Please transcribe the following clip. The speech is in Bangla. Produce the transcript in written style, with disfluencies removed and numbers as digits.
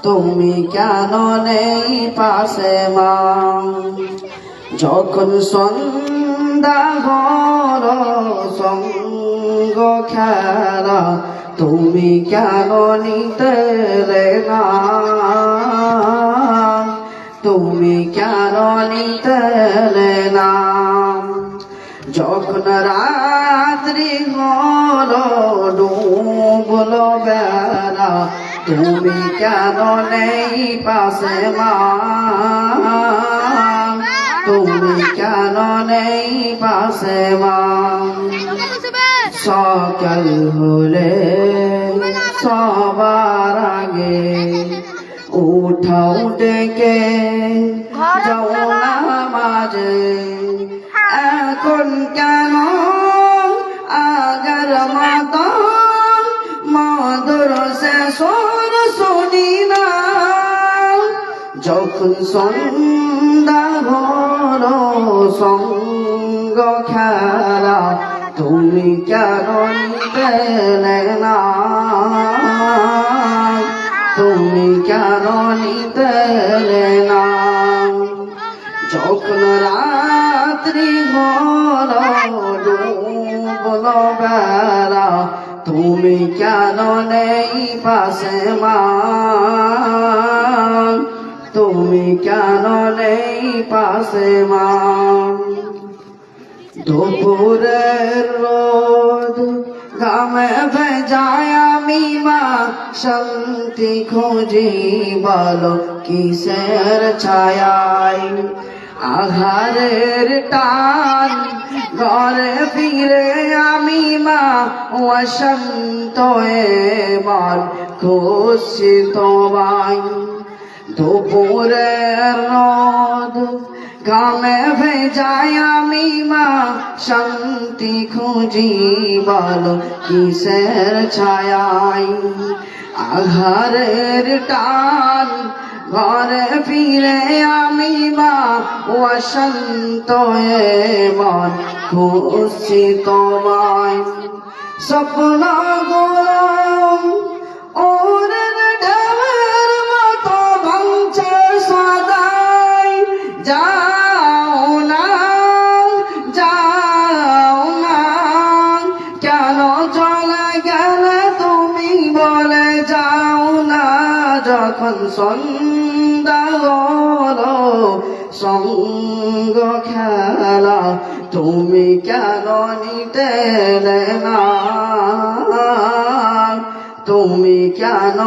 তুমি কেন নেই পাশে মা? যখন সন্ধ্যা হলো সঙ্গ খেলা, তুমি কেন নিতে এলে না? তুমি কেন নিতে এলে না? যখন রাত্রি হলো ডুবলো বেলা, তুমি কেন নেই পাশে মা? তুমি কেন নেই পাশে মা? সকাল হলে সবার আগে উঠাও ডেকে যাও নামাজে। এখন কেন আগের মতো মাদ্রাসা সুর শুনি না? যখন সন্ধ্যা হলো সঙ্গ খেলা, তুমি কেন নিতে এলে না? তুমি কেন নিতে এলে না? যখন রাত্রি হলো ডুবলো বেলা, তুমি কেন নেই পাশে মা? তুমি কেন নেই পাশে মা? দুপুরের রোদ ঘামে ভেজায় আমি মা, শান্তি খুঁজি বলো কিসের ছায়ায়? আহারের টান ঘরে ফিরে আমি মা, অশান্ত মন খুশি তোমায়। দুপুরের রোদ ঘামে ভেজায় আমি মা, শান্তি খুঁজি বলো কিসের ছায়ায়? আহারের টান ঘরে ফিরে আমি মা, অশান্ত মন খুশি তোমায়। স্বপ্ন গরম ওরের ঢেউয়ের মতো ভাঙছে সদাই, যাও না যাও না, কেন চলে গেলে তুমি বলে যাও না? যখন সন্ধ্যা হলো সঙ্গ খেলা, তুমি কেন নিতে এলে না? তুমি কেন